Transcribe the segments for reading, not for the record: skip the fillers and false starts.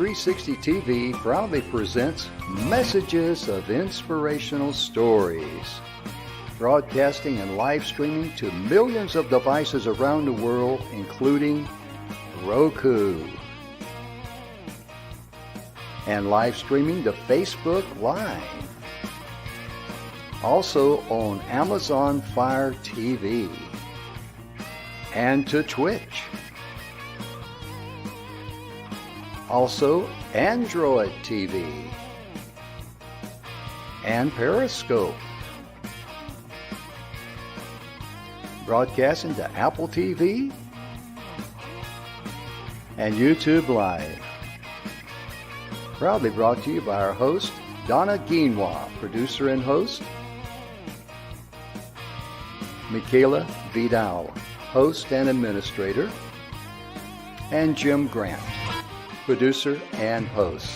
E360 TV proudly presents Messages of Inspirational Stories, broadcasting and live streaming to millions of devices around the world, including Roku, and live streaming to Facebook Live. Also on Amazon Fire TV and to Twitch. Also Android TV and Periscope. Broadcasting to Apple TV and YouTube Live. Proudly brought to you by our host, Donna, producer and host, Michaela Vidal, host and administrator, and Jim Grant, producer and host.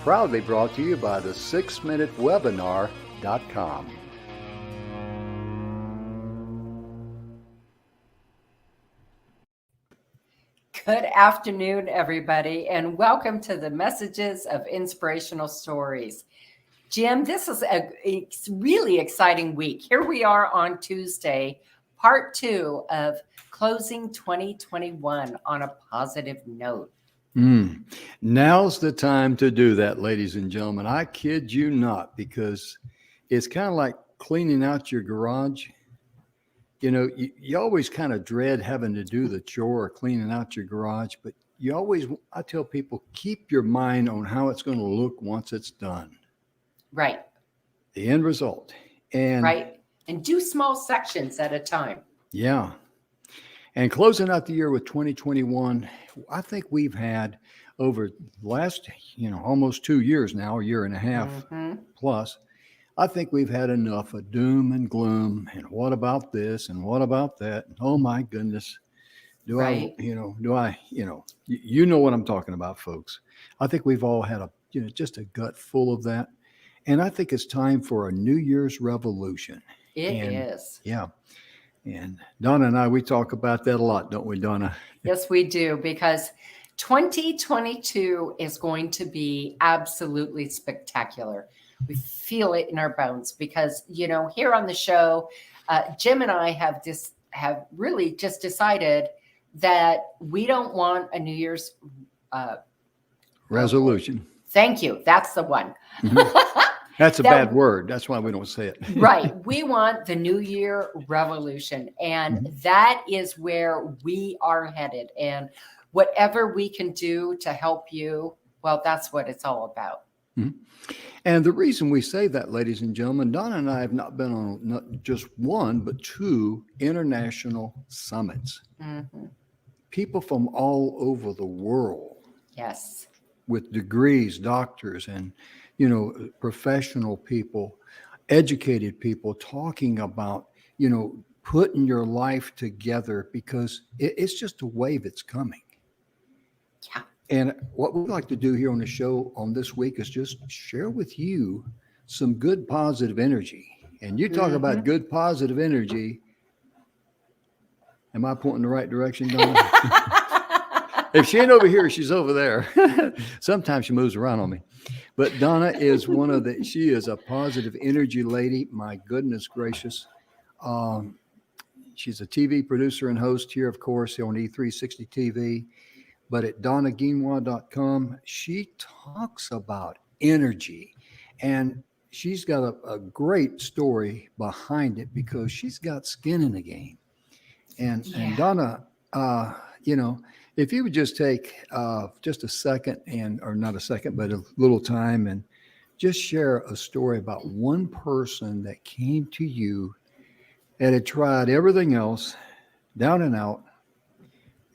Proudly brought to you by the 6minutewebinar.com. Good afternoon, everybody, and welcome to the Messages of Inspirational Stories. Jim, this is a really exciting week. Here we are on Tuesday, part 2 of closing 2021 on a positive note. Now's the time to do that, ladies and gentlemen. I kid you not, because it's kind of like cleaning out your garage. You know, you always kind of dread having to do the chore or cleaning out your garage, but I tell people, keep your mind on how it's going to look once it's done. Right. The end result. Right. And do small sections at a time. Yeah. And closing out the year with 2021, I think we've had over the last, almost 2 years now, a year and a half plus, I think we've had enough of doom and gloom and what about this and what about that? Oh my goodness. You know what I'm talking about, folks. I think we've all had just a gut full of that. And I think it's time for a New Year's revolution. It is. Yeah. And Donna and I, we talk about that a lot, don't we, Donna? Yes, we do, because 2022 is going to be absolutely spectacular. We feel it in our bones because, here on the show, Jim and I have really just decided that we don't want a New Year's resolution. Thank you. That's the one. That's a bad word. That's why we don't say it. Right. We want the New Year revolution. And that is where we are headed. And whatever we can do to help you, well, that's what it's all about. And the reason we say that, ladies and gentlemen, Donna and I have not been on not just one, but 2 international summits. People from all over the world. Yes. With degrees, doctors, and professional people, educated people talking about, putting your life together, because it's just a wave that's coming. Yeah. And what we'd like to do here on the show on this week is just share with you some good positive energy. And you talk about good positive energy. Am I pointing the right direction, Donna? If she ain't over here, she's over there. Sometimes she moves around on me. But Donna is she is a positive energy lady. My goodness gracious. She's a TV producer and host here, of course, on E360 TV. But at donnaguinois.com, she talks about energy. And she's got a great story behind it, because she's got skin in the game. And Donna, if you would just take just a second, or not a second, but a little time, and just share a story about one person that came to you and had tried everything else, down and out,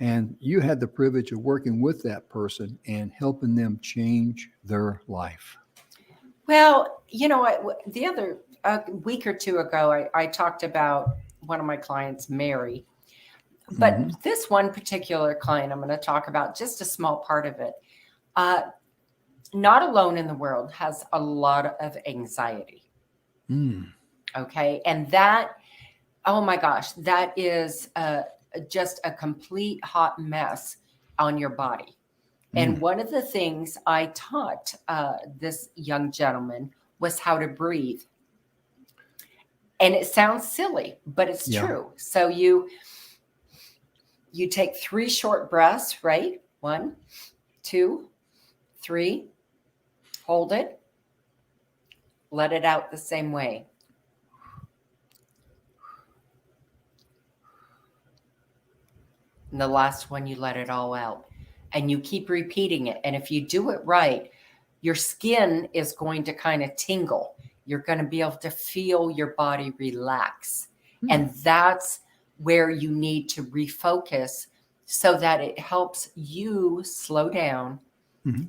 and you had the privilege of working with that person and helping them change their life. Well, the other week or 2 ago, I talked about one of my clients, Mary. But this one particular client, I'm going to talk about just a small part of it. Not alone in the world, has a lot of anxiety. Okay. And that, oh my gosh, that is just a complete hot mess on your body. And one of the things I taught this young gentleman was how to breathe. And it sounds silly, but it's true. So you take 3 short breaths, right? 1, 2, 3. Hold it. Let it out the same way. And the last one, you let it all out. And you keep repeating it. And if you do it right, your skin is going to kind of tingle. You're going to be able to feel your body relax. And that's where you need to refocus so that it helps you slow down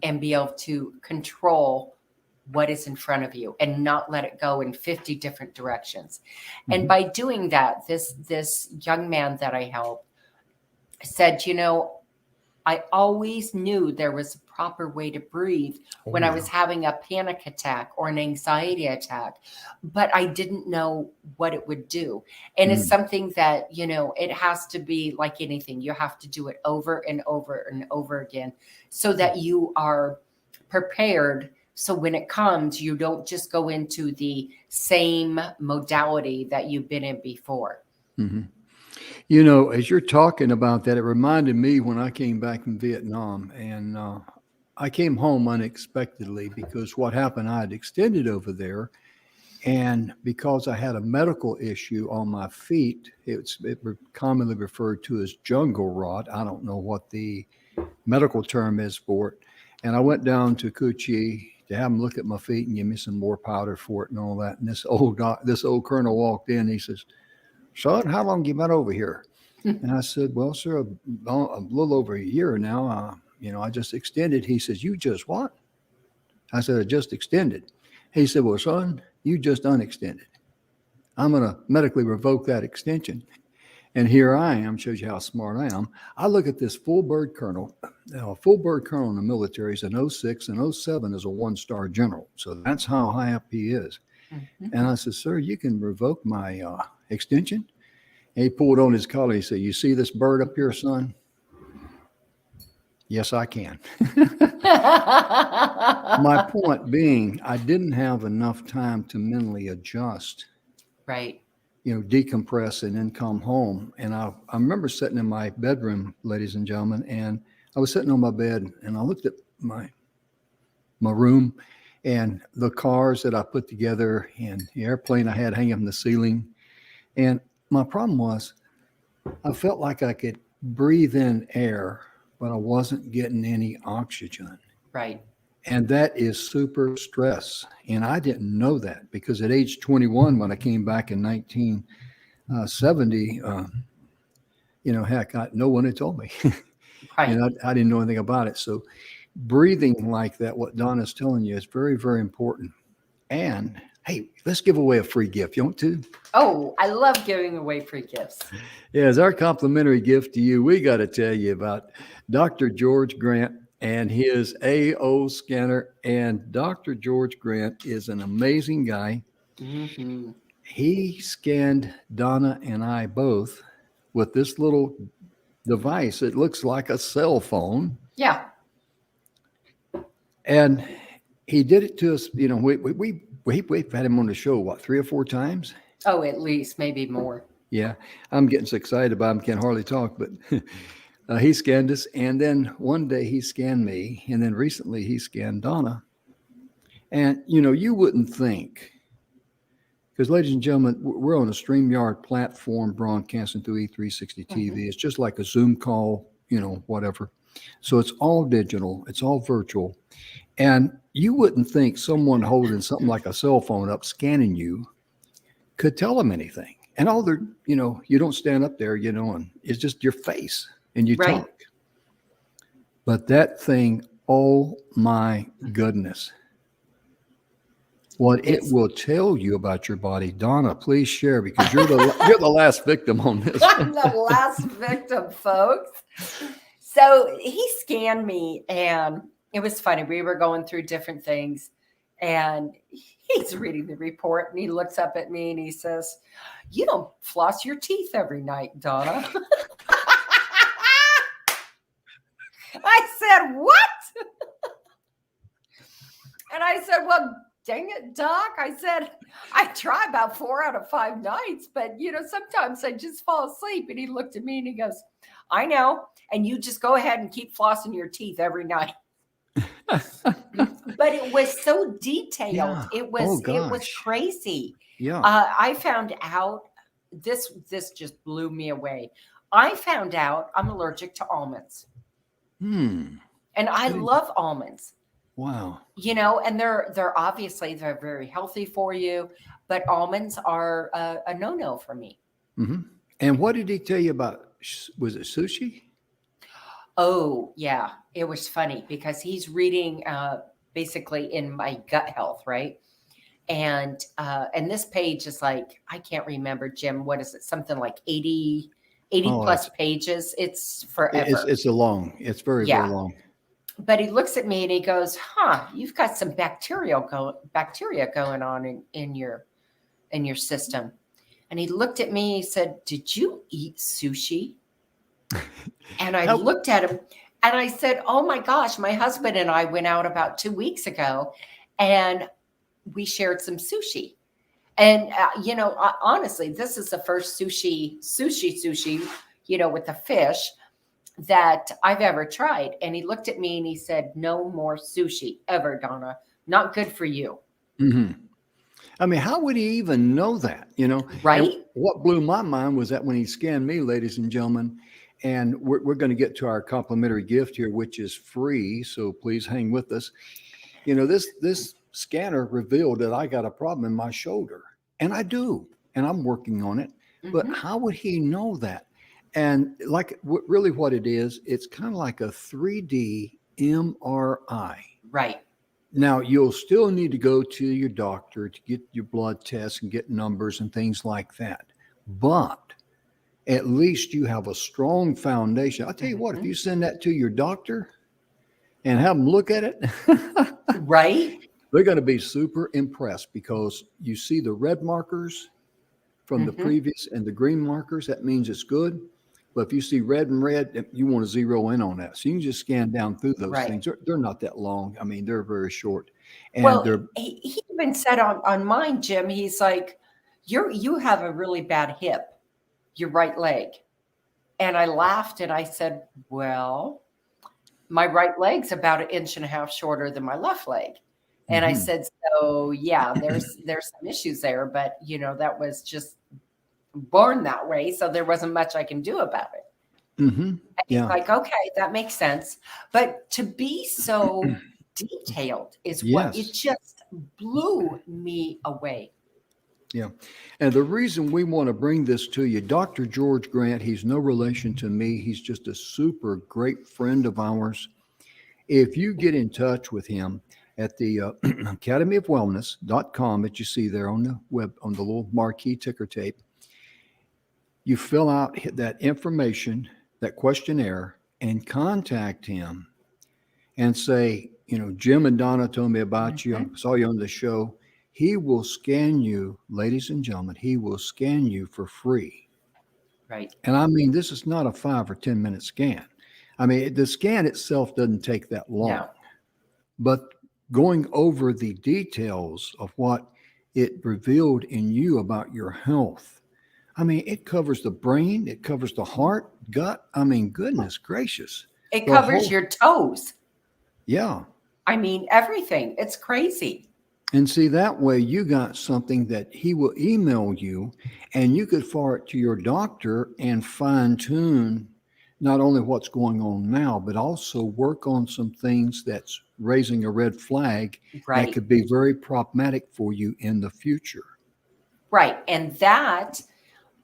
and be able to control what is in front of you and not let it go in 50 different directions. And by doing that, this young man that I helped said, you know, I always knew there was a proper way to breathe when I was having a panic attack or an anxiety attack, but I didn't know what it would do. And it's something that, you know, it has to be like anything. You have to do it over and over and over again so that you are prepared. So when it comes, you don't just go into the same modality that you've been in before. You know, as you're talking about that, it reminded me when I came back from Vietnam, and I came home unexpectedly because what happened, I had extended over there, and because I had a medical issue on my feet, it commonly referred to as jungle rot. I don't know what the medical term is for it. And I went down to Coochie to have him look at my feet and give me some more powder for it and all that. And this old colonel walked in. He says, "Son, how long you been over here?" And I said, "Well, sir, a little over a year now. You know, I just extended." He says, "You just what?" I said, "I just extended." He said, "Well, son, you just unextended. I'm going to medically revoke that extension." And here I am, shows you how smart I am. I look at this full bird colonel. Now, a full bird colonel in the military is an 06 and 07 is a 1-star general. So that's how high up he is. And I said, "Sir, you can revoke my extension?" And he pulled on his collar. He said, "You see this bird up here, son?" "Yes, I can." My point being, I didn't have enough time to mentally adjust. Right. You know, decompress and then come home. And I remember sitting in my bedroom, ladies and gentlemen, and I was sitting on my bed and I looked at my room and the cars that I put together and the airplane I had hanging from the ceiling. And my problem was I felt like I could breathe in air, but I wasn't getting any oxygen. Right. And that is super stress. And I didn't know that because at age 21, when I came back in 1970, you know, heck, no one had told me. Right. And I didn't know anything about it. So breathing like that, what Donna's telling you, is very, very important. And hey, let's give away a free gift. You want to? Oh, I love giving away free gifts. Yeah, as our complimentary gift to you, we got to tell you about Dr. George Grant and his AO scanner. And Dr. George Grant is an amazing guy. He scanned Donna and I both with this little device. It looks like a cell phone. Yeah. And he did it to us. You know, we've had him on the show, what, 3 or 4 times? Oh, at least, maybe more. Yeah. I'm getting so excited about him, can't hardly talk, but he scanned us. And then one day he scanned me. And then recently he scanned Donna. And, you know, you wouldn't think, because ladies and gentlemen, we're on a StreamYard platform broadcasting through E360 TV. It's just like a Zoom call, you know, whatever. So it's all digital. It's all virtual. And you wouldn't think someone holding something like a cell phone up scanning you could tell them anything. And all they're, you know, you don't stand up there, you know, and it's just your face and you talk. But that thing, oh my goodness. What it will tell you about your body. Donna, please share, because you're the last victim on this. I'm the last victim, folks. So he scanned me and it was funny. We were going through different things and he's reading the report and he looks up at me and he says, "You don't floss your teeth every night, Donna." I said, "What?" And I said, well, dang it, Doc. I said, I try about 4 out of 5 nights, but sometimes I just fall asleep. And he looked at me and he goes, I know. And you just go ahead and keep flossing your teeth every night. But it was so detailed. Yeah. It Oh, was gosh. crazy. Yeah. I found out this just blew me away. I found out I'm allergic to almonds. And I love almonds. Wow. And they're obviously they're very healthy for you, but almonds are a no-no for me. And what did he tell you about? Was it sushi? Oh, yeah. It was funny because he's reading basically in my gut health, right? And this page is like, I can't remember, Jim, what is it? Something like 80 plus pages. It's forever. It's very, very long. But he looks at me and he goes, you've got some bacteria going on in your system. And he looked at me, he said, did you eat sushi? And I looked at him and I said, oh my gosh, my husband and I went out about 2 weeks ago and we shared some sushi. And, honestly, this is the first sushi, with the fish that I've ever tried. And he looked at me and he said, no more sushi ever, Donna. Not good for you. I mean, how would he even know that? Right? And what blew my mind was that when he scanned me, ladies and gentlemen, and we're going to get to our complimentary gift here, which is free. So please hang with us. This scanner revealed that I got a problem in my shoulder, and I do, and I'm working on it. But how would he know that? And really what it is, it's kind of like a 3D MRI. Right. Now, you'll still need to go to your doctor to get your blood tests and get numbers and things like that. But at least you have a strong foundation. I'll tell you what, if you send that to your doctor and have them look at it, right, they're going to be super impressed because you see the red markers from the previous and the green markers. That means it's good. But if you see red and red, you want to zero in on that. So you can just scan down through those things. They're not that long. I mean, they're very short. And he even said on mine, Jim, he's like, you have a really bad hip, your right leg. And I laughed and I said, well, my right leg's about 1.5 inches shorter than my left leg. And I said, so yeah, there's some issues there, but that was just born that way. So there wasn't much I can do about it. And he's like, okay, that makes sense. But to be so detailed is what it just blew me away. Yeah. And the reason we want to bring this to you, Dr. George Grant, he's no relation to me. He's just a super great friend of ours. If you get in touch with him at the academyofwellness.com that you see there on the web, on the little marquee ticker tape, you fill out that information, that questionnaire, and contact him and say, Jim and Donna told me about you. I saw you on the show. He will scan you, ladies and gentlemen. He will scan you for free. Right. And I mean, this is not a 5 or 10 minute scan. I mean, the scan itself doesn't take that long. No. But going over the details of what it revealed in you about your health, I mean, it covers the brain, it covers the heart, gut. I mean, goodness gracious. It covers your toes. Yeah. I mean, everything. It's crazy. And see, that way you got something that he will email you and you could forward it to your doctor and fine tune not only what's going on now, but also work on some things that's raising a red flag that could be very problematic for you in the future. Right. And that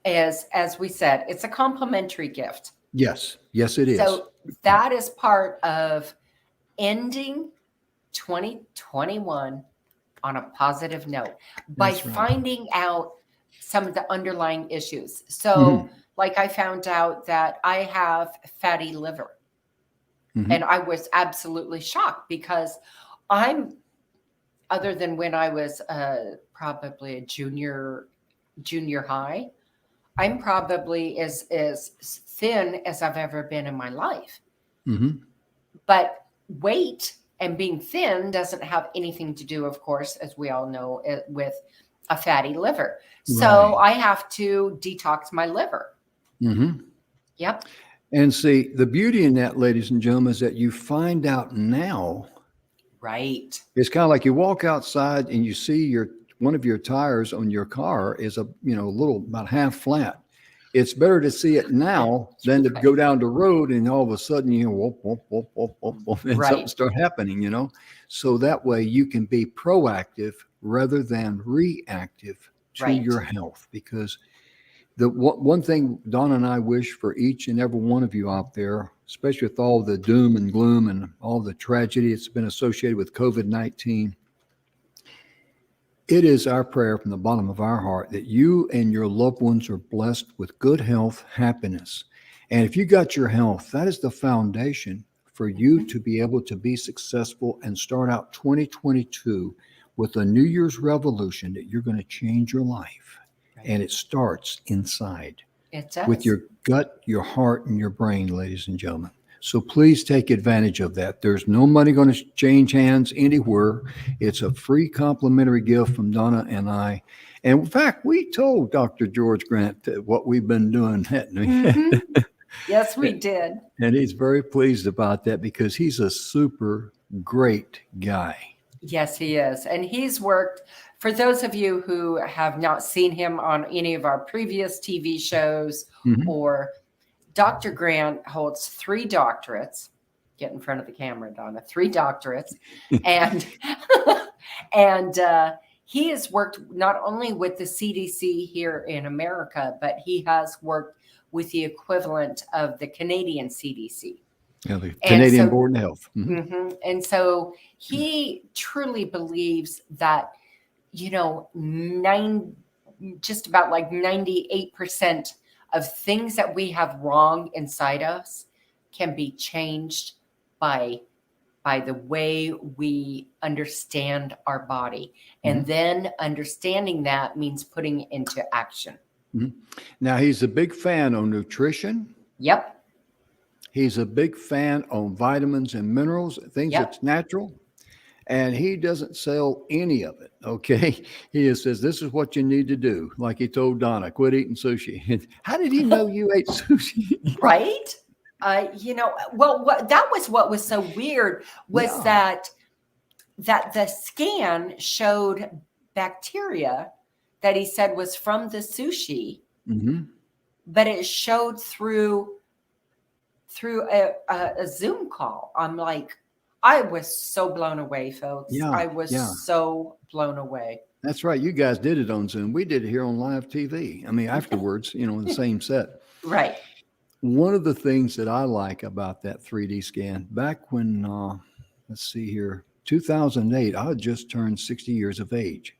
is, as we said, it's a complimentary gift. Yes. Yes, it is. So that is part of ending 2021 on a positive note by finding out some of the underlying issues. So like I found out that I have fatty liver and I was absolutely shocked because I'm, other than when I was probably a junior high, I'm probably as thin as I've ever been in my life. But weight and being thin doesn't have anything to do, of course, as we all know, with a fatty liver. So Right. I have to detox my liver. Mm-hmm. Yep. And see, the beauty in that, ladies and gentlemen, is that you find out now. Right. It's kind of like you walk outside and you see one of your tires on your car is a little about half flat. It's better to see it now than to go down the road and all of a sudden whoop, whoop, whoop, whoop, whoop, whoop, and something Right. start happening. So that way you can be proactive rather than reactive to Right. your health. Because the one thing Donna and I wish for each and every one of you out there, especially with all the doom and gloom and all the tragedy that's been associated with COVID-19, it is our prayer from the bottom of our heart that you and your loved ones are blessed with good health, happiness. And if you got your health, that is the foundation for you to be able to be successful and start out 2022 with a New Year's revolution that you're going to change your life. Right. And it starts inside. It does. With your gut, your heart, and your brain, ladies and gentlemen. So please take advantage of that. There's no money going to change hands anywhere. It's a free complimentary gift from Donna and I. And in fact, we told Dr. George Grant what we've been doing, hadn't we? Mm-hmm. Yes, we did. And he's very pleased about that because he's a super great guy. Yes, he is. And he's worked, for those of you who have not seen him on any of our previous TV shows, or Dr. Grant holds 3 doctorates. Get in front of the camera, Donna. 3 doctorates. and he has worked not only with the CDC here in America, but he has worked with the equivalent of the Canadian CDC. Yeah, the Canadian Board of Health. And so he truly believes that, just about like 98% of things that we have wrong inside us can be changed by the way we understand our body. And then understanding that means putting it into action. Now, he's a big fan on nutrition. Yep. He's a big fan on vitamins and minerals, things that's natural. And he doesn't sell any of it, okay? He just says, this is what you need to do. Like he told Donna, quit eating sushi. How did he know you ate sushi? Right? That was what was so weird was that the scan showed bacteria that he said was from the sushi, but it showed through a Zoom call. I'm like, I was so blown away, folks. I was so blown away. That's right. You guys did it on Zoom. We did it here on live TV. I mean, afterwards, in the same set. Right. One of the things that I like about that 3D scan, back when, let's see here, 2008, I had just turned 60 years of age.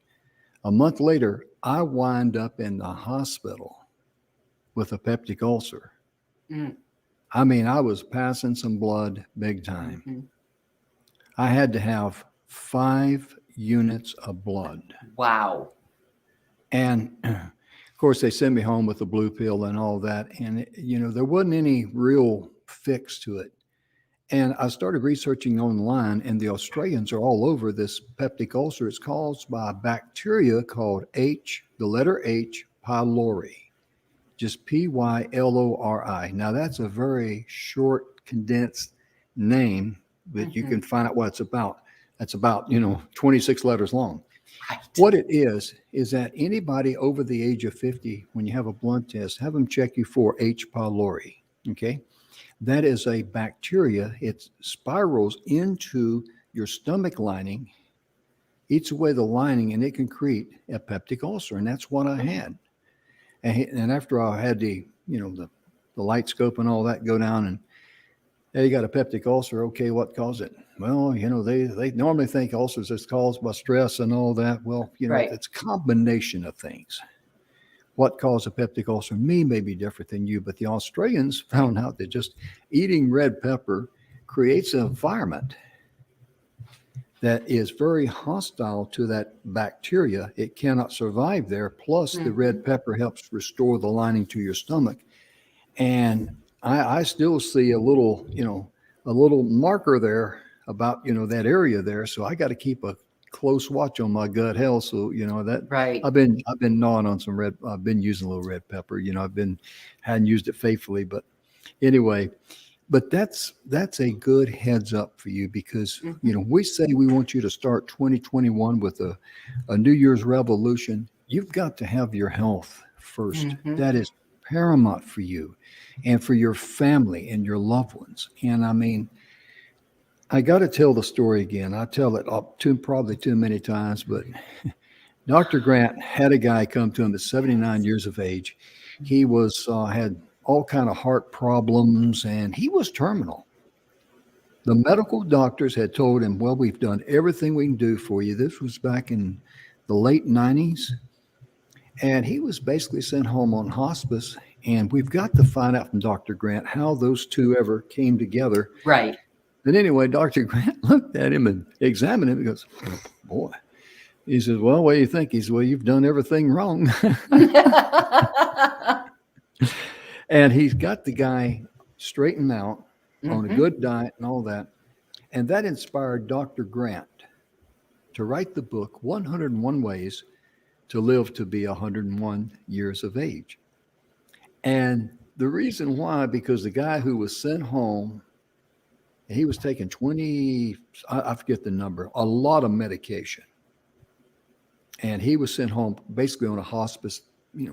A month later, I wind up in the hospital with a peptic ulcer. I mean, I was passing some blood big time. I had to have 5 units of blood. Wow. And of course, they sent me home with the blue pill and all that. And, there wasn't any real fix to it. And I started researching online, and the Australians are all over this peptic ulcer. It's caused by a bacteria called the letter H. pylori, just Pylori. Now, that's a very short, condensed name that you can find out what it's about. That's about, 26 letters long. Right. What it is that anybody over the age of 50, when you have a blood test, have them check you for H. pylori, okay? That is a bacteria. It spirals into your stomach lining, eats away the lining, and it can create a peptic ulcer. And that's what I had. And after I had the light scope and all that go down, and hey, you got a peptic ulcer. Okay, what caused it? Well, they normally think ulcers is caused by stress and all that. Well, it's a combination of things. What caused a peptic ulcer? Me may be different than you, but the Australians found out that just eating red pepper creates an environment that is very hostile to that bacteria. It cannot survive there. Plus, the red pepper helps restore the lining to your stomach. And I still see a little marker there about, that area there. So I got to keep a close watch on my gut health. So, that Right. I've been gnawing on I've been using a little red pepper, hadn't used it faithfully, but anyway, but that's a good heads up for you because, we say we want you to start 2021 with a New Year's revolution. You've got to have your health first. That is paramount for you and for your family and your loved ones. And I mean, I got to tell the story again. I tell it probably too many times, but Dr. Grant had a guy come to him at 79 years of age. He had all kind of heart problems and he was terminal. The medical doctors had told him, well, we've done everything we can do for you. This was back in the late 90s. And he was basically sent home on hospice. And we've got to find out from Dr. Grant how those two ever came together. Right. And anyway, Dr. Grant looked at him and examined him. He goes, oh, boy. He says, well, what do you think? He says, well, you've done everything wrong. And he's got the guy straightened out on a good diet and all that. And that inspired Dr. Grant to write the book, 101 Ways to Live to be 101 Years of Age. And the reason why, because the guy who was sent home, he was taking 20, I forget the number, a lot of medication. And he was sent home basically on a hospice,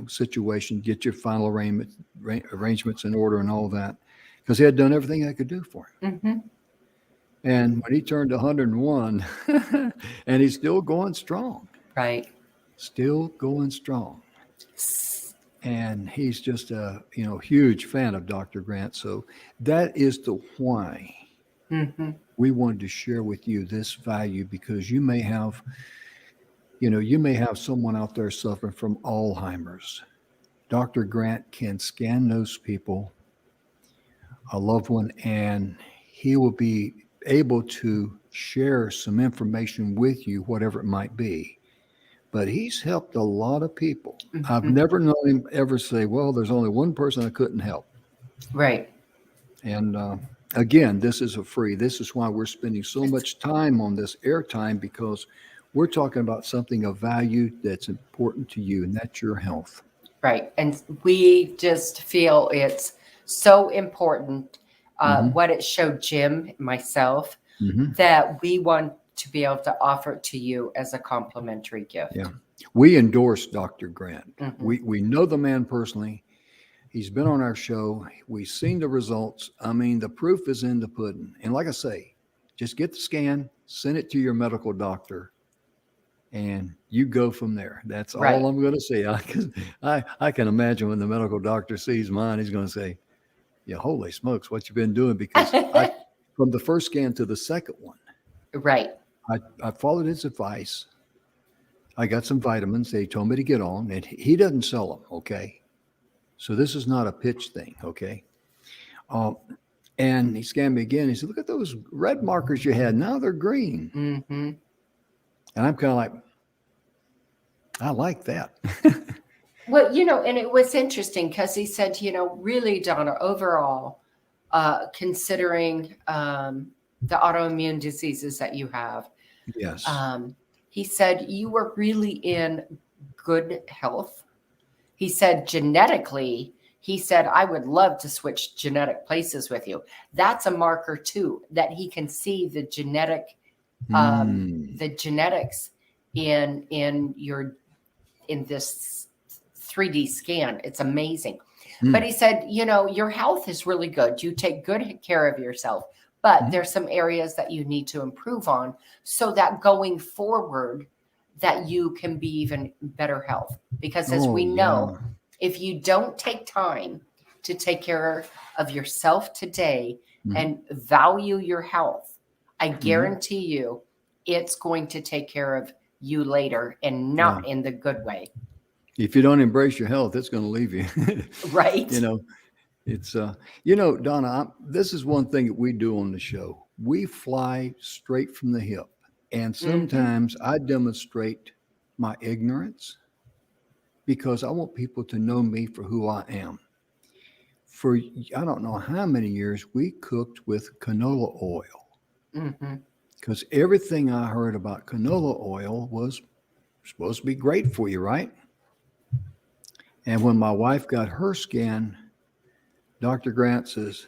situation, get your final arrangements in order and all that, because he had done everything I could do for him. And when he turned 101, and he's still going strong. Right. Still going strong. And he's just a, huge fan of Dr. Grant. So that is the why we wanted to share with you this value, because you may have someone out there suffering from Alzheimer's. Dr. Grant can scan those people, a loved one, and he will be able to share some information with you, whatever it might be. But he's helped a lot of people. I've never known him ever say, well, there's only one person I couldn't help. Right. And again, this is this is why we're spending so much time on this airtime, because we're talking about something of value that's important to you, and that's your health. Right. And we just feel it's so important, what it showed Jim, myself, that we want to be able to offer it to you as a complimentary gift. Yeah. We endorse Dr. Grant. We know the man personally. He's been on our show. We've seen the results. I mean, the proof is in the pudding. And like I say, just get the scan, send it to your medical doctor, and you go from there. That's all I'm going to say. I can imagine when the medical doctor sees mine, he's going to say, yeah, holy smokes, what you been doing? Because from the first scan to the second one, I followed his advice. I got some vitamins they told me to get on, and he doesn't sell them, okay? So this is not a pitch thing, okay? And he scanned me again. He said, look at those red markers you had. Now they're green. And I'm kind of like, I like that. Well, and it was interesting because he said, really, Donna, overall, considering the autoimmune diseases that you have, yes, he said you were really in good health. He said genetically, I would love to switch genetic places with you. That's a marker too, that he can see the genetics in this 3D scan. It's amazing. But he said, your health is really good. You take good care of yourself, but there's some areas that you need to improve on so that going forward, that you can be even better health. Because as we know, if you don't take time to take care of yourself today and value your health, I guarantee you it's going to take care of you later, and not in the good way. If you don't embrace your health, it's going to leave you. Right. It's, Donna, this is one thing that we do on the show. We fly straight from the hip. And sometimes I demonstrate my ignorance because I want people to know me for who I am. For I don't know how many years, we cooked with canola oil. because everything I heard about canola oil was supposed to be great for you, right? And when my wife got her scan, Dr. Grant says,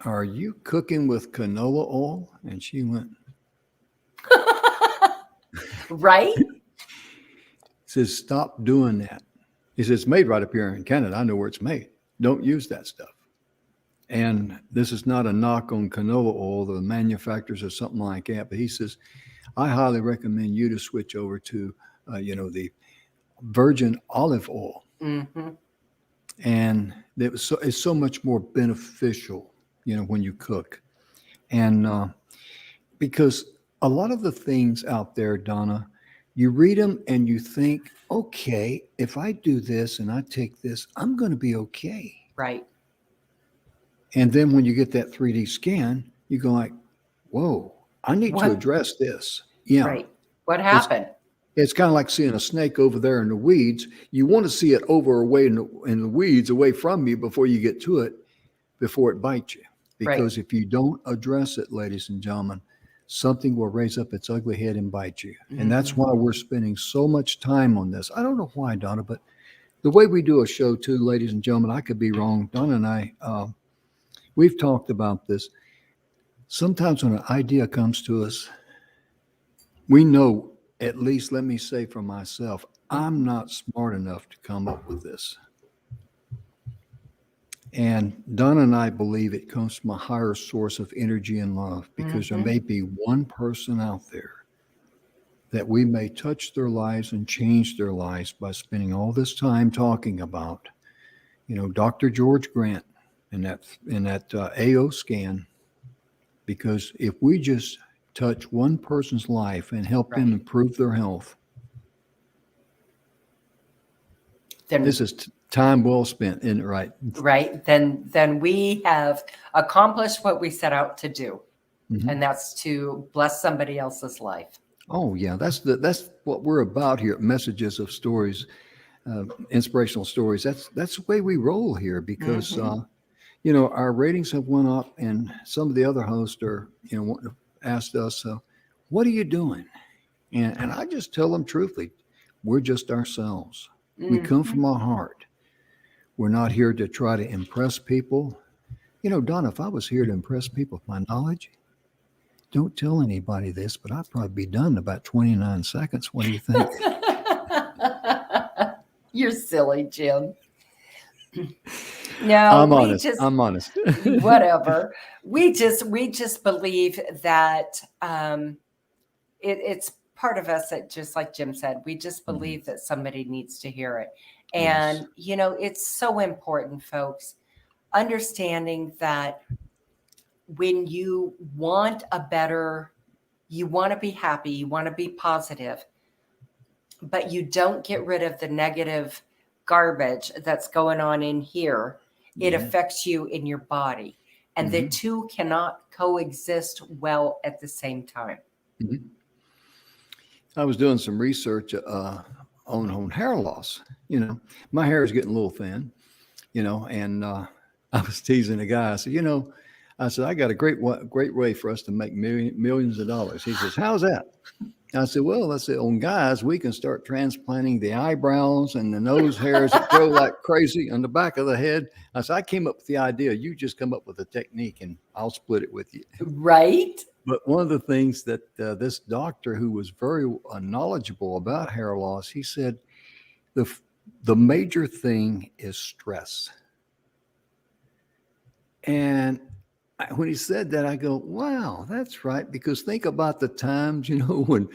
"Are you cooking with canola oil?" And she went, Right? says, "Stop doing that." He says, "It's made right up here in Canada. I know where it's made. Don't use that stuff." And this is not a knock on canola oil, the manufacturers or something like that. But he says, "I highly recommend you to switch over to, the virgin olive oil." Mm-hmm. And it's so much more beneficial, when you cook. And because a lot of the things out there, Donna, you read them and you think, okay, if I do this and I take this, I'm going to be okay. Right. And then when you get that 3D scan, you go like, whoa, I need to What? address this. Yeah. Right. What It's happened? it's kind of like seeing a snake over there in the weeds. You want to see it over away in the weeds away from you before you get to it, before it bites you. Right. Because if you don't address it, ladies and gentlemen, something will raise up its ugly head and bite you. And that's Mm-hmm. why we're spending so much time on this. I don't know why, Donna, but the way we do a show too, ladies and gentlemen, I could be wrong. Donna and I, we've talked about this. Sometimes when an idea comes to us, we know, at least let me say for myself, I'm not smart enough to come up with this. And Donna and I believe it comes from a higher source of energy and love, because there may be one person out there that we may touch their lives and change their lives by spending all this time talking about, Dr. George Grant and that AO scan. Because if we just touch one person's life and help them Right. improve their health, Then this is time well spent, isn't it right? right. Then we have accomplished what we set out to do. Mm-hmm. And that's to bless somebody else's life. Oh yeah, that's what we're about here at Messages of Stories, inspirational stories. That's the way we roll here, because our ratings have went up, and some of the other hosts are asked us, "What are you doing?" And I just tell them truthfully, we're just ourselves. We come from our heart. We're not here to try to impress people. Donna, if I was here to impress people with my knowledge, don't tell anybody this, but I'd probably be done in about 29 seconds. What do you think? You're silly, Jim. No, I'm honest. I'm honest. Whatever. We just believe that it's part of us that, just like Jim said, we just believe that somebody needs to hear it. And, it's so important, folks, understanding that when you want you want to be happy, you want to be positive, but you don't get rid of the negative garbage that's going on in here, it affects you in your body. And the two cannot coexist well at the same time. Mm-hmm. I was doing some research on hair loss. My hair is getting a little thin, and I was teasing a guy. I said, I got a great way for us to make millions of dollars. He says, how's that? I said, well, on guys, we can start transplanting the eyebrows and the nose hairs that grow like crazy on the back of the head. I said, I came up with the idea. You just come up with a technique and I'll split it with you. Right. But one of the things that this doctor, who was very knowledgeable about hair loss, he said, the major thing is stress. And when he said that, I go, wow, that's right. Because think about the times, when,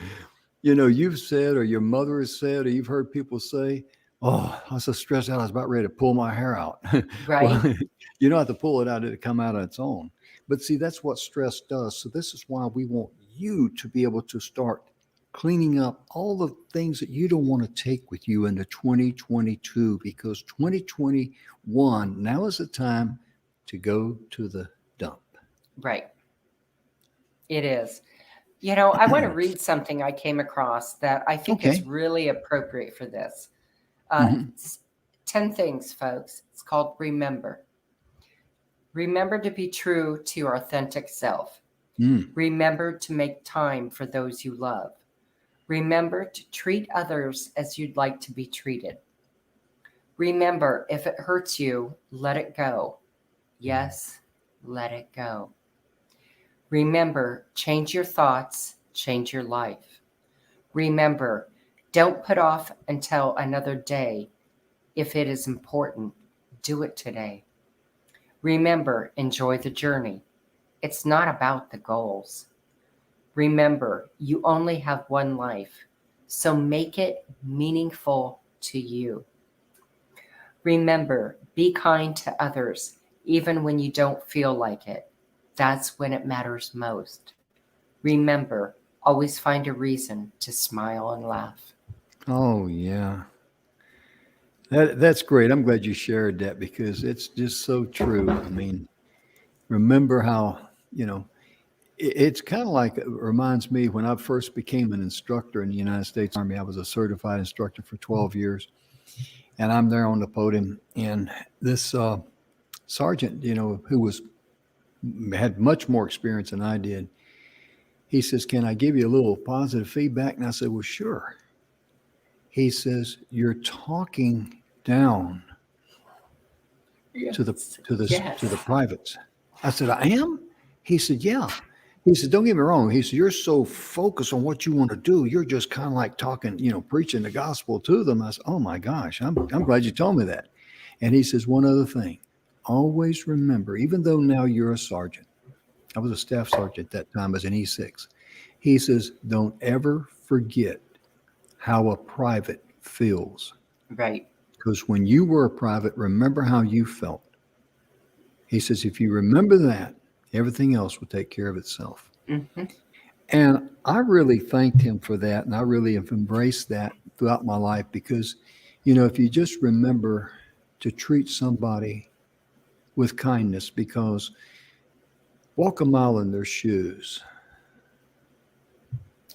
you've said, or your mother has said, or you've heard people say, oh, I was so stressed out, I was about ready to pull my hair out. Right. Well, you don't have to pull it out, it'll come out on its own. But see, that's what stress does. So this is why we want you to be able to start cleaning up all the things that you don't want to take with you into 2022, because 2021, now is the time to go to the dump. Right. It is. I want to read something I came across that I think is really appropriate for this. 10 things, folks. It's called Remember. Remember to be true to your authentic self. Mm. Remember to make time for those you love. Remember to treat others as you'd like to be treated. Remember, if it hurts you, let it go. Yes, let it go. Remember, change your thoughts, change your life. Remember, don't put off until another day. If it is important, do it today. Remember, enjoy the journey. It's not about the goals. Remember, you only have one life, so make it meaningful to you. Remember, be kind to others, even when you don't feel like it. That's when it matters most. Remember, always find a reason to smile and laugh. Oh, yeah. That's great. I'm glad you shared that because it's just so true. I mean, remember how, it's kind of like it reminds me when I first became an instructor in the United States Army. I was a certified instructor for 12 years, and I'm there on the podium, and this sergeant, who had much more experience than I did, he says, "Can I give you a little positive feedback?" And I said, "Well, sure." He says, "You're talking down Yes. to the Yes. to the privates." I said, "I am?" He said, "Yeah." He said, "Don't get me wrong." He said, "You're so focused on what you want to do. You're just kind of like talking, preaching the gospel to them." I said, "Oh my gosh, I'm glad you told me that." And he says, "One other thing, always remember, even though now you're a sergeant, I was a staff sergeant at that time as an E6. He says, don't ever forget how a private feels. Right. Because when you were a private, remember how you felt." He says, "If you remember that, everything else will take care of itself." Mm-hmm. And I really thanked him for that. And I really have embraced that throughout my life because, if you just remember to treat somebody with kindness, because walk a mile in their shoes.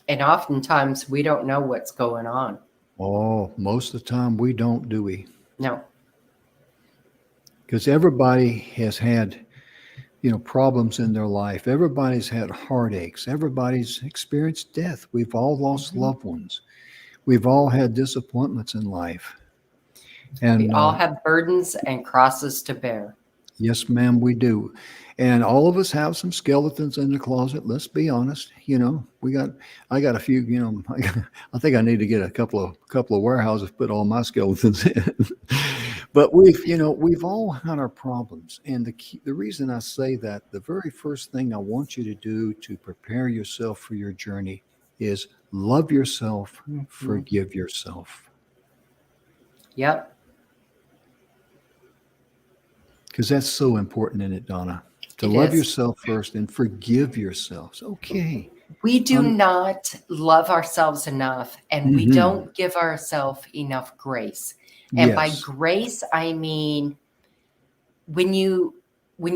And oftentimes we don't know what's going on. Oh, most of the time we don't, do we? No. Because everybody has had, problems in their life. Everybody's had heartaches. Everybody's experienced death. We've all lost loved ones. We've all had disappointments in life. And We all have burdens and crosses to bear. yes, ma'am, we do. And all of us have some skeletons in the closet. Let's be honest. I got a few, I think I need to get a couple of warehouses, put all my skeletons in. But we've all had our problems. And the reason I say that, the very first thing I want you to do to prepare yourself for your journey is love yourself, forgive yourself. Yep. Because that's so important in it, Donna. To love yourself first and forgive yourselves. Okay. We do not love ourselves enough, and we don't give ourselves enough grace. And by grace, I mean when you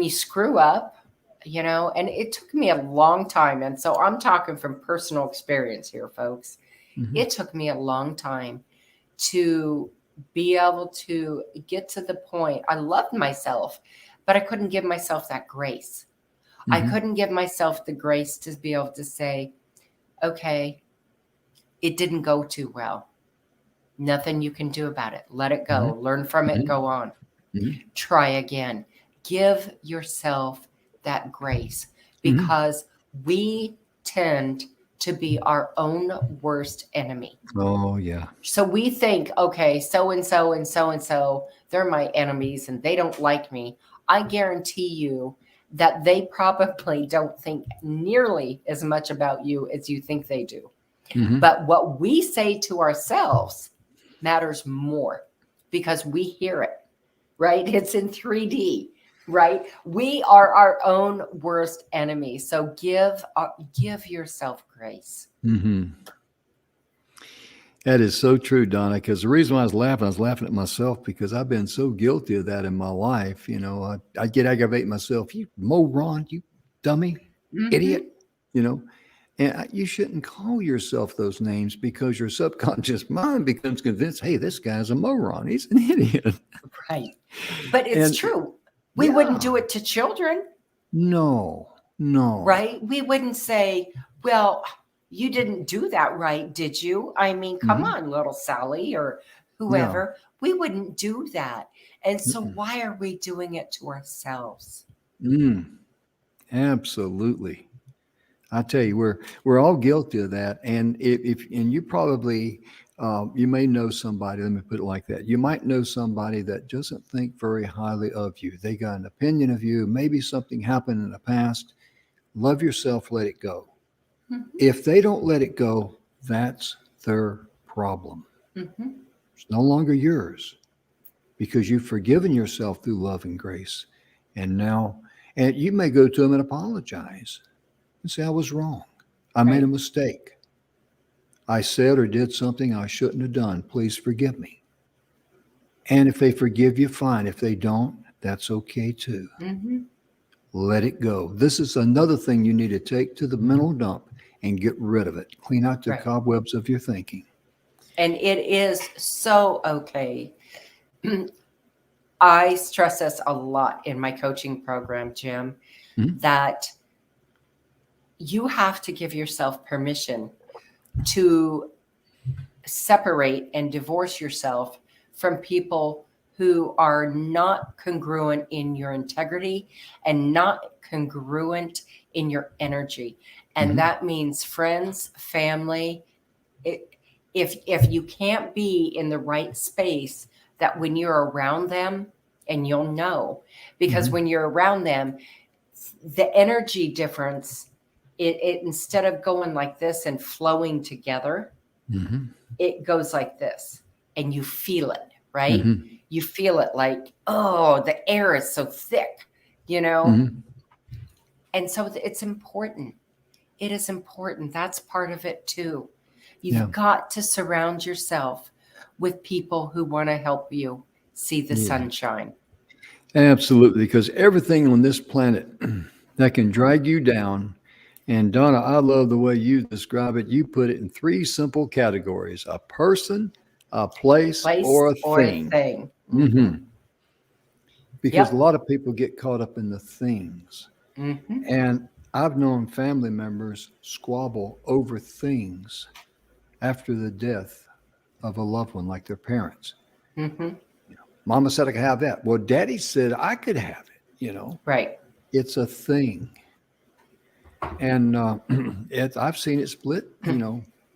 screw up, and it took me a long time. And so I'm talking from personal experience here, folks. It took me a long time to be able to get to the point. I loved myself, but I couldn't give myself that grace. I couldn't give myself the grace to be able to say, okay, it didn't go too well. Nothing you can do about it. Let it go. Learn from it. Go on. Try again. Give yourself that grace because we tend to be our own worst enemy. Oh, yeah. So we think, okay, so-and-so and so-and-so, they're my enemies and they don't like me. I guarantee you that they probably don't think nearly as much about you as you think they do. But what we say to ourselves matters more because we hear it, right? It's in 3D, right? We are our own worst enemy. So give yourself grace. That is so true, Donna, because the reason why I was laughing at myself because I've been so guilty of that in my life. I get aggravated myself. You moron, you dummy, idiot, and you shouldn't call yourself those names because your subconscious mind becomes convinced, hey, this guy's a moron. He's an idiot. Right. But it's true. We wouldn't do it to children. No. No. right? We wouldn't say, well, you didn't do that right, did you? I mean, come Mhm. on, little Sally or Yeah. whoever. We wouldn't do that. And so Mm-mm. why are we doing it to ourselves? Mm. Absolutely. I tell you, we're all guilty of that, and if and you probably you may know somebody. Let me put it like that. You might know somebody that doesn't think very highly of you. They got an opinion of you. Maybe something happened in the past. Love yourself. Let it go. Mhm, If they don't let it go, that's their problem. mhm. It's no longer yours because you've forgiven yourself through love and grace, and now, and you may go to them and apologize and say, "I was wrong. I made a Right, mistake. I said or did something I shouldn't have done. Please forgive me." And if they forgive you, fine. If they don't, that's okay too. mhm, Let it go. This is another thing you need to take to the mental dump and get rid of it. Clean out the right. cobwebs of your thinking. And it is so okay. I stress this a lot in my coaching program, Jim, Mhm. that you have to give yourself permission to separate and divorce yourself from people who are not congruent in your integrity and not congruent in your energy. And Mhm. that means friends, family. It, if you can't be in the right space, that when you're around them, and you'll know, because Mhm. when you're around them, the energy difference, it instead of going like this and flowing together, Mhm. it goes like this, and you feel it, right? Mhm. You feel it like, oh, the air is so thick, you know? Mhm. And so it's important. It is important. That's part of it too. Yeah. You've got to surround yourself with people who want to help you see the Yeah. sunshine. Absolutely. Because everything on this planet that can drag you down, and Donna, I love the way you describe it. You put it in three simple categories: a person, a place, Place or a or a thing. thing. Hmm. Hmm. Because a Yep. lot of people get caught up in the things. Hmm. And I've known family members squabble over things after the death of a loved one, like their parents. Hmm. Mama said I could have that. Well, daddy said I could have it. Right. It's a thing. And I've seen it split,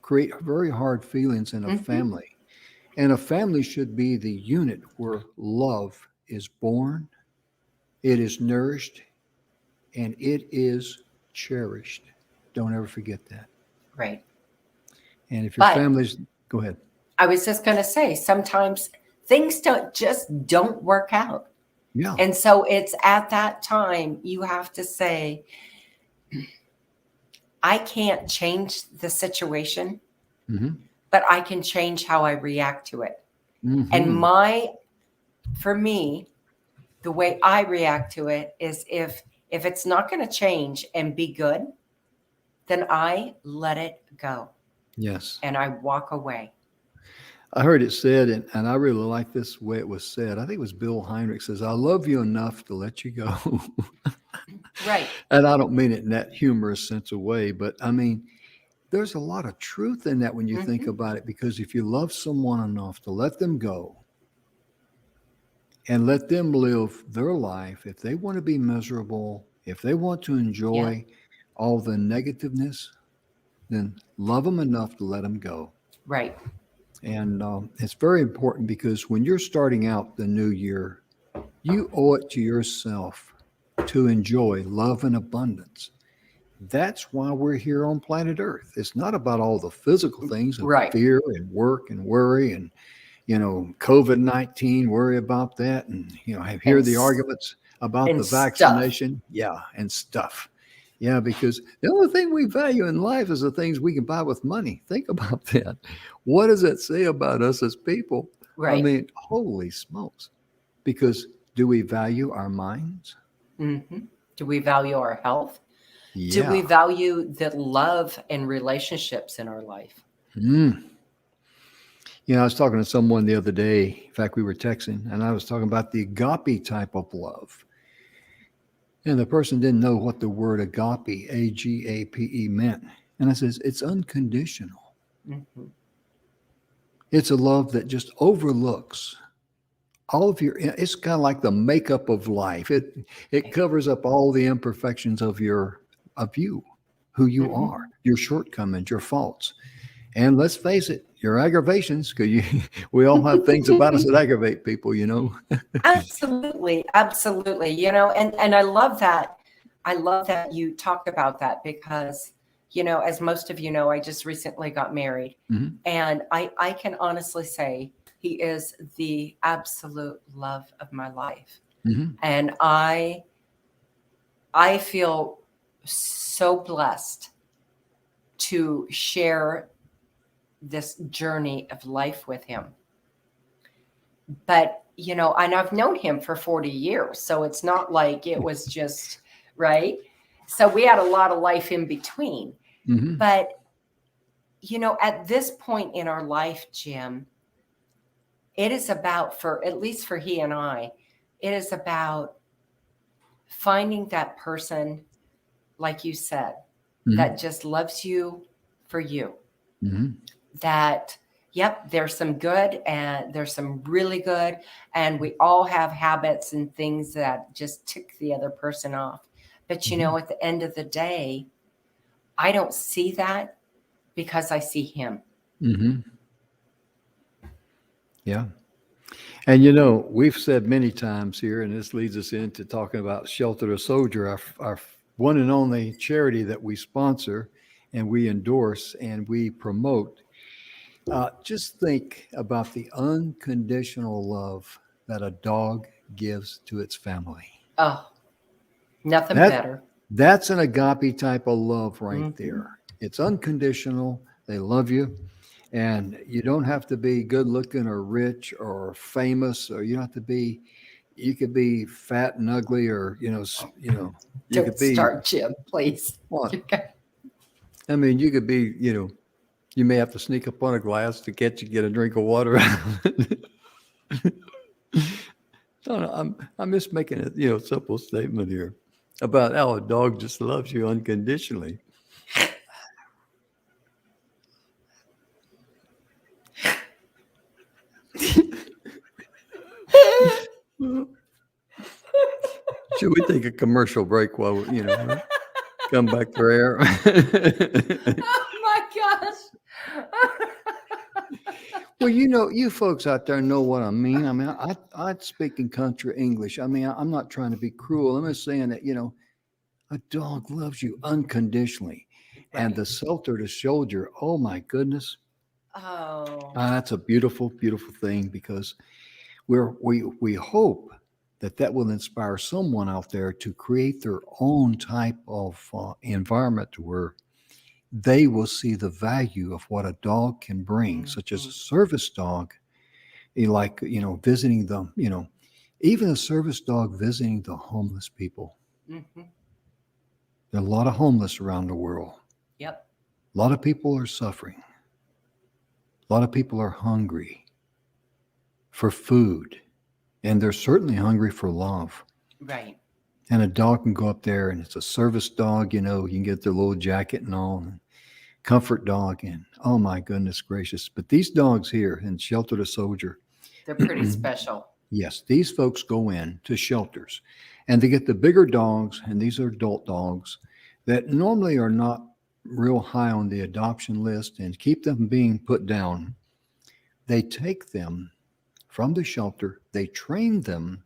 create very hard feelings in a Hmm. family. And a family should be the unit where love is born, it is nourished, and it is cherished. Don't ever forget that. Right. And if your But family's, go ahead. I was just going to say, sometimes things don't work out. Yeah. And so it's at that time you have to say, I can't change the situation, Hmm. but I can change how I react to it. And Hmm. for me, the way I react to it is if it's not going to change and be good, then I let it go Yes. and I walk away. I heard it said, and I really like this way it was said. I think it was Bill Heinrich says, I love you enough to let you go. Right. And I don't mean it in that humorous sense of way, but I mean, there's a lot of truth in that when you think Hmm. about it, because if you love someone enough to let them go and let them live their life, if they want to be miserable, if they want to Yeah. enjoy all the negativeness, then love them enough to let them go. Right. And it's very important because when you're starting out the new year, you owe it to yourself to enjoy love and abundance. That's why we're here on planet Earth. It's not about all the physical things of Right. fear and work and worry and, COVID-19, worry about that. And, hear And the arguments about and the stuff. vaccination. Yeah. And stuff. Yeah. Because the only thing we value in life is the things we can buy with money. Think about that. What does that say about us as people? I Right. mean, holy smokes. Because do we value our minds? Hmm. Do we value our health? Do we Yeah. value the love and relationships in our life? Mm. I was talking to someone the other day. In fact, we were texting, and I was talking about the agape type of love. And the person didn't know what the word agape, AGAPE, meant. And I says, it's unconditional. Mm-hmm. It's a love that just overlooks all of your, it's kind of like the makeup of life. It covers up all the imperfections of you, who you Mm-hmm. are, your shortcomings, your faults. And let's face it, your aggravations, because we all have things about us that aggravate people, you know. Absolutely, absolutely. And I love that. I love that you talk about that because, as most of you know, I just recently got married, Mhm. and I can honestly say he is the absolute love of my life. Mhm. And I feel so blessed to share this journey of life with him. But, and I've known him for 40 years. So it's not like it was just, right? So we had a lot of life in between. Mhm. But, at this point in our life, Jim, it is about, at least for he and I, it is about finding that person, like you said, Mhm. that just loves you for you. Mhm. That, yep, there's some good and there's some really good. And we all have habits and things that just tick the other person off. But, Mhm. at the end of the day, I don't see that because I see him. Mhm. Yeah. And you know, we've said many times here, and this leads us into talking about Shelter the Soldier, our one and only charity that we sponsor and we endorse and we promote. Just think about the unconditional love that a dog gives to its family. Oh, nothing That better. that's an agape type of love right Hmm. there. It's unconditional. They love you. And you don't have to be good looking or rich or famous, or you don't have to be, you could be fat and ugly, or, you could Don't be start, Jim, please. what? I mean, you could be, you may have to sneak up on a glass to get a drink of water. No, no, I'm just making a simple statement here about how a dog just loves you unconditionally. Should we take a commercial break while we come back for air? Oh my gosh. Well, you folks out there know what I mean. I mean, I speak in country English. I mean, I'm not trying to be cruel. I'm just saying that, a dog loves you unconditionally. And Right. the Shelter to Soldier, oh my goodness, Oh, that's a beautiful, beautiful thing, because we hope that will inspire someone out there to create their own type of environment where they will see the value of what a dog can bring, such as a mhm, service dog, like, visiting them, even a service dog visiting the homeless people. mhm. There are a lot of homeless around the world. Yep. A lot of people are suffering. A lot of people are hungry for food, and they're certainly hungry for love. Right. And a dog can go up there, and it's a service dog, you can get their little jacket and all, and comfort dog. And oh my goodness gracious. But these dogs here in Shelter the Soldier, They're pretty special. yes, these folks go in to shelters and they get the bigger dogs, and these are adult dogs that normally are not real high on the adoption list and keep them being put down. They take them from the shelter, they train them,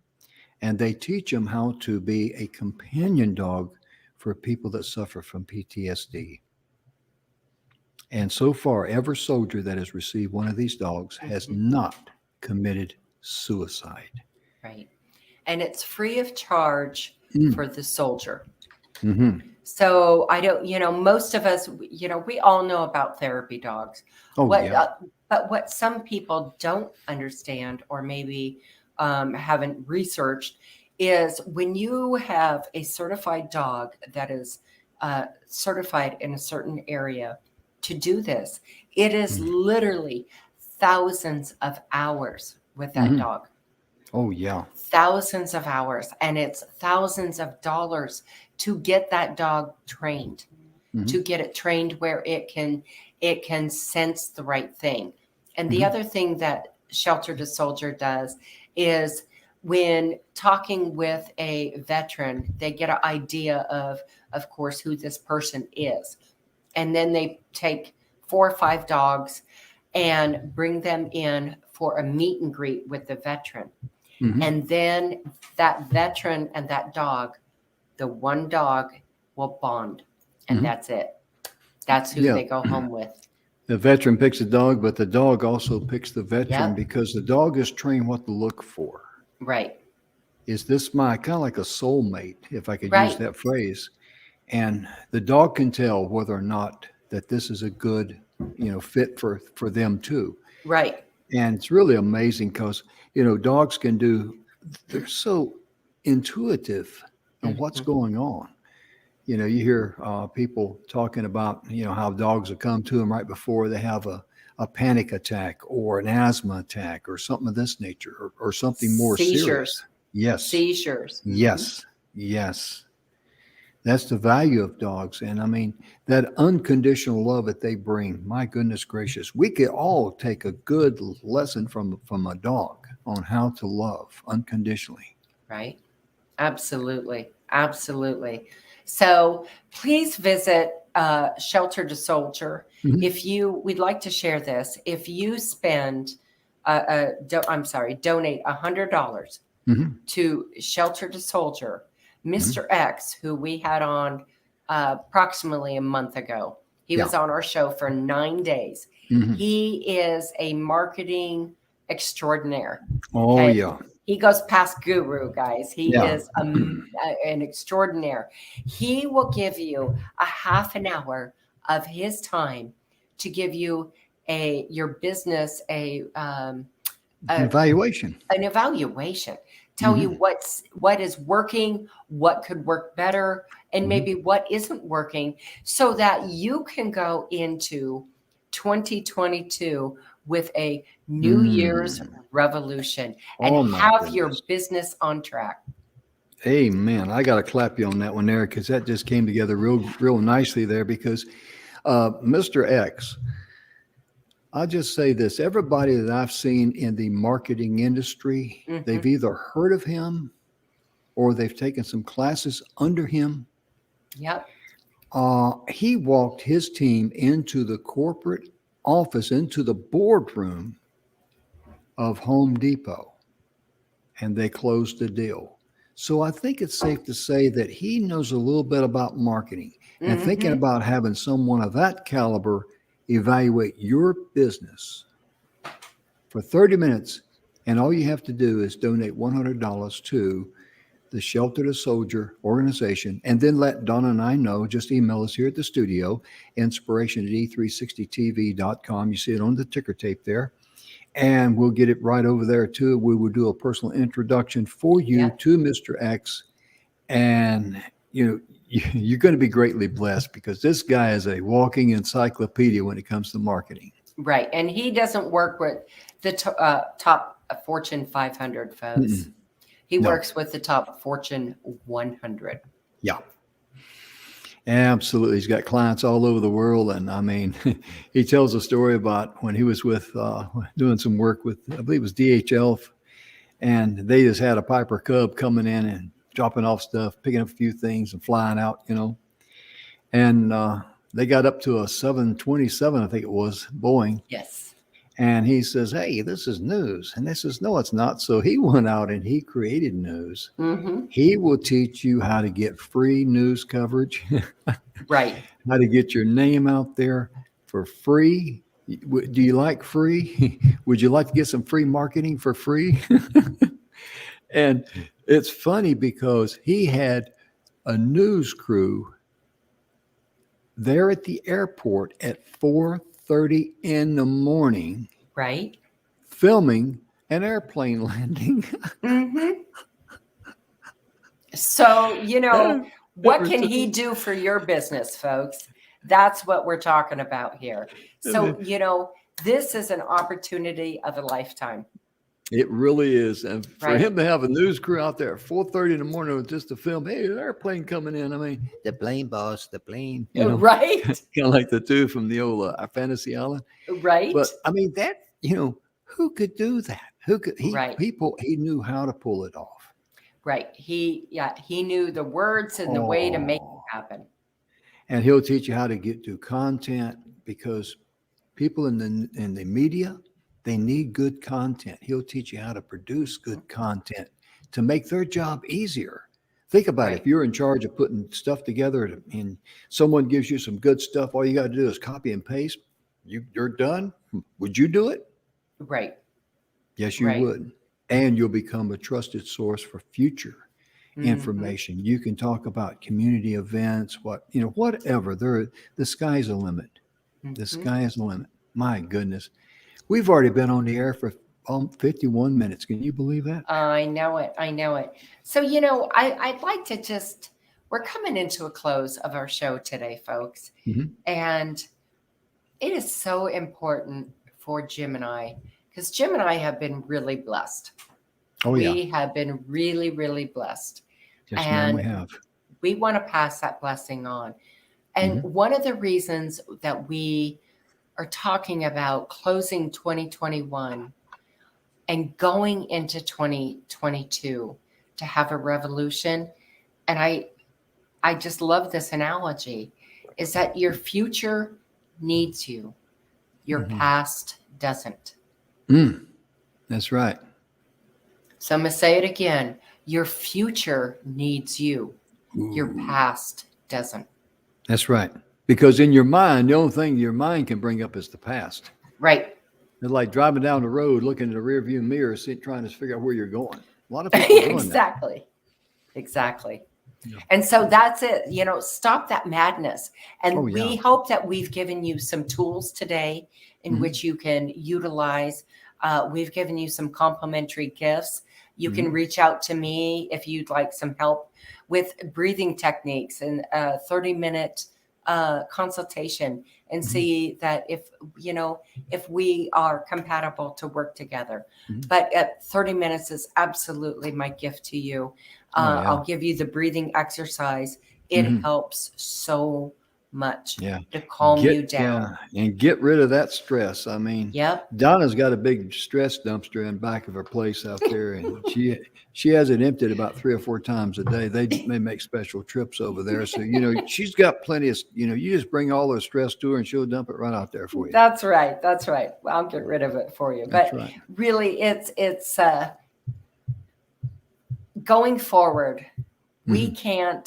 and they teach them how to be a companion dog for people that suffer from PTSD. And so far, every soldier that has received one of these dogs has Mhm. not committed suicide. Right. And it's free of charge Mm. for the soldier. Hmm. So I don't, most of us, we all know about therapy dogs. Oh, What, yeah. but what some people don't understand, or maybe haven't researched, is when you have a certified dog that is certified in a certain area to do this, it is literally thousands of hours with that Hmm. dog. Oh, yeah. Thousands of hours, and it's thousands of dollars to get that dog trained, Mm-hmm. to get it trained where it can sense the right thing. And the Mm-hmm. other thing that Shelter to Soldier does is when talking with a veteran, they get an idea of course, who this person is. And then they take 4 or 5 dogs and bring them in for a meet and greet with the veteran. Mm-hmm. And then that veteran and that dog, the one dog will bond. And Mm-hmm. that's it. That's who Yeah. they go home with. The veteran picks the dog, but the dog also picks the veteran Yep. because the dog is trained what to look for. Right. Is this my kind of like a soulmate, if I could use Right. that phrase? And the dog can tell whether or not that this is a good, fit for them too. Right. And it's really amazing because, dogs they're so intuitive on what's Mhm. going on. You hear people talking about, how dogs will come to them right before they have a panic attack or an asthma attack or something of this nature or something more serious. Seizures. Yes. Seizures. Mhm. Yes. Yes. That's the value of dogs. And I mean, that unconditional love that they bring, my goodness gracious, we could all take a good lesson from a dog on how to love unconditionally. Right. Absolutely. Absolutely. So please visit Shelter to Soldier. Mhm. We'd like to share this. If you spend, donate $100 Mhm. to Shelter to Soldier, Mhm. Mr. X, who we had on approximately a month ago, he Yeah. was on our show for 9 days. Mhm. He is a marketing extraordinaire. Oh, Okay. yeah. He goes past guru, guys. He Yeah. is an extraordinaire. He will give you a half an hour of his time to give you your business An evaluation. an evaluation. Tell you Mhm. what is working, what could work better, and Mhm. maybe what isn't working, so that you can go into 2022 with a New Year's Mm. revolution and Oh, my have your goodness. business on track. Amen. I got to clap you on that one there because that just came together real nicely there because Mr. X, I'll just say this. Everybody that I've seen in the marketing industry, Hmm. they've either heard of him or they've taken some classes under him. Yep. He walked his team into the corporate office, into the boardroom of Home Depot, and they closed the deal. So I think it's safe to say that he knows a little bit about marketing and thinking Hmm. about having someone of that caliber evaluate your business for 30 minutes. And all you have to do is donate $100 to the Shelter to Soldier organization, and then let Donna and I know. Just email us here at the studio, inspiration at e360tv.com. You see it on the ticker tape there. And we'll get it right over there too. We will do a personal introduction for you Yep. to Mr. X. And, you're going to be greatly blessed because this guy is a walking encyclopedia when it comes to marketing. Right. And he doesn't work with the top Fortune 500 folks. Mm-mm. He No. works with the top Fortune 100. Yeah. Absolutely. He's got clients all over the world. And I mean, he tells a story about when he was doing some work with, I believe it was DHL, and they just had a Piper Cub coming in and dropping off stuff, picking up a few things and flying out, And they got up to a 727, I think it was, Boeing. Yes. And he says, "Hey, this is news." And they says, "No, it's not." So he went out and he created news. Hmm. He will teach you how to get free news coverage, Right. how to get your name out there for free. Do you like free? Would you like to get some free marketing for free? And it's funny because he had a news crew there at the airport at 4:30 in the morning Right. filming an airplane landing. Hmm. So, what Ever can he since- do for your business, folks? That's what we're talking about here. So, this is an opportunity of a lifetime. It really is. And for Right. him to have a news crew out there at 4:30 in the morning just to film, hey, an airplane coming in. I mean, the plane, boss, the plane, Right. kind of like the two from the old Fantasy Island. Right. But I mean, that, who could do that? Who could, Right. he knew how to pull it off. Right. He knew the words and the way to make it Oh, happen. and he'll teach you how to get to content, because people in the media, they need good content. He'll teach you how to produce good content to make their job easier. Think about it. Right. If you're in charge of putting stuff together and someone gives you some good stuff, all you got to do is copy and paste. You're done. Would you do it? Right. Yes, you Right. would. And you'll become a trusted source for future Mhm. information. You can talk about community events, whatever. The sky's the limit. The Mhm. sky is the limit. My goodness. We've already been on the air for 51 minutes. Can you believe that? I know it. I know it. So, I'd like to we're coming into a close of our show today, folks. Mhm. And it is so important for Jim and I, because Jim and I have been really blessed. Oh, yeah. We have been really, really blessed. Yes, ma'am, we And have. we want to pass that blessing on. And Mhm. one of the reasons that we are talking about closing 2021 and going into 2022 to have a revolution, and I just love this analogy, is that your future needs you, your Mhm. past doesn't. That's right. So I'm going to say it again. Your future needs you, your Ooh, past doesn't. that's right. Because in your mind, the only thing your mind can bring up is the past. Right. It's like driving down the road, looking in the rearview mirror, trying to figure out where you're going. A lot of people are doing Exactly. Exactly. Yeah. And so that's it. Stop that madness. And Oh, we yeah. hope that we've given you some tools today in Mhm. which you can utilize. We've given you some complimentary gifts. You can Mhm. reach out to me if you'd like some help with breathing techniques and a 30-minute consultation, and Mhm. see that if we are compatible to work together. Mhm. But at 30 minutes is absolutely my gift to you. Oh, yeah. I'll give you the breathing exercise. It Mhm. helps so much Yeah. to calm you down. And get rid of that stress. I mean, Yep. Donna's got a big stress dumpster in back of her place out there, and she has it emptied about 3 or 4 times a day. They make special trips over there, so she's got plenty of. You just bring all the stress to her, and she'll dump it right out there for you. That's right. That's right. Well, I'll get rid of it for you. That's But right. really, it's going forward. We can't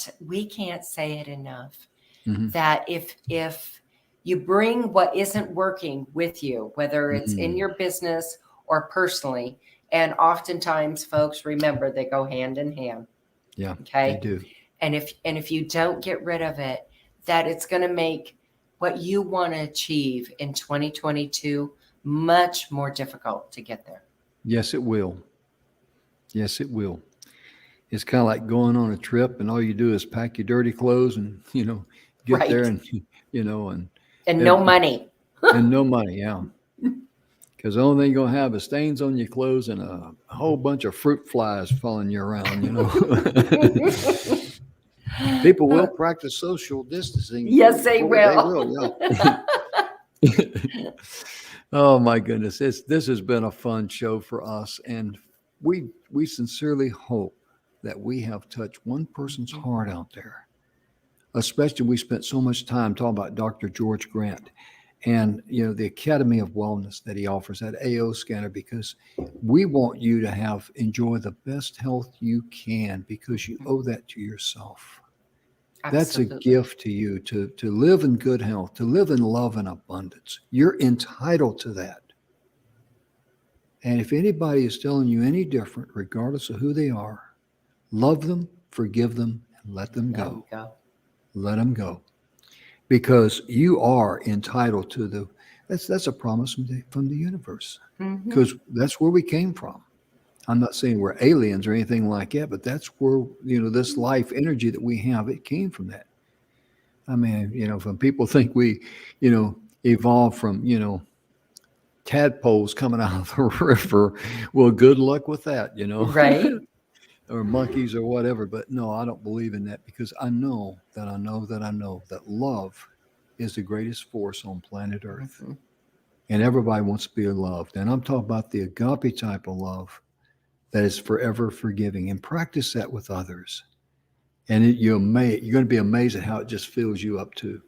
say it enough. Mhm. That if you bring what isn't working with you, whether it's in Mhm. your business or personally, and oftentimes folks, remember, they go hand in hand. Yeah, Okay. they do. And if you don't get rid of it, that it's going to make what you want to achieve in 2022 much more difficult to get there. Yes, it will. Yes, it will. It's kind of like going on a trip, and all you do is pack your dirty clothes and get there, Right. and And no money. and no money. Yeah. Because the only thing you're going to have is stains on your clothes and a whole bunch of fruit flies following you around, People will practice social distancing. Yes, they Boy, will. yeah. Oh, my goodness. This has been a fun show for us. And we sincerely hope that we have touched one person's heart out there. Especially, we spent so much time talking about Dr. George Grant and the Academy of Wellness that he offers, that AO scanner, because we want you to enjoy the best health you can, because you owe that to yourself. That's a Absolutely. gift to you, to live in good health, to live in love and abundance. You're entitled to that. And if anybody is telling you any different, regardless of who they are, love them, forgive them, and let them There go. we go. Let them go. Because you are entitled to that's a promise from the universe. Mhm. Because that's where we came from. I'm not saying we're aliens or anything like that, but that's where, this life energy that we have, it came from that. I mean, when people think we, evolved from, tadpoles coming out of the river. Well, good luck with that, Right. or monkeys or whatever. But no, I don't believe in that because I know that love is the greatest force on planet Earth. Mhm. And everybody wants to be loved. And I'm talking about the agape type of love that is forever forgiving, and practice that with others. And you're going to be amazed at how it just fills you up too.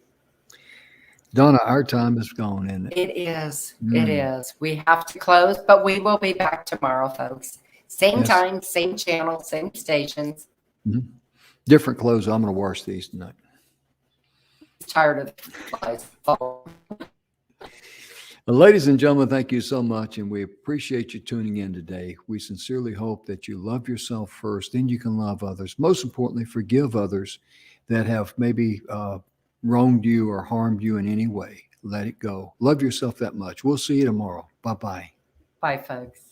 Donna, our time is gone, isn't it? It is. It Mm, is. We have to close, but we will be back tomorrow, folks. Same yes. time, same channel, same stations. Mhm. Different clothes. I'm going to wash these tonight. Tired of the clothes. Well, ladies and gentlemen, thank you so much. And we appreciate you tuning in today. We sincerely hope that you love yourself first, then you can love others. Most importantly, forgive others that have maybe wronged you or harmed you in any way. Let it go. Love yourself that much. We'll see you tomorrow. Bye-bye. Bye, folks.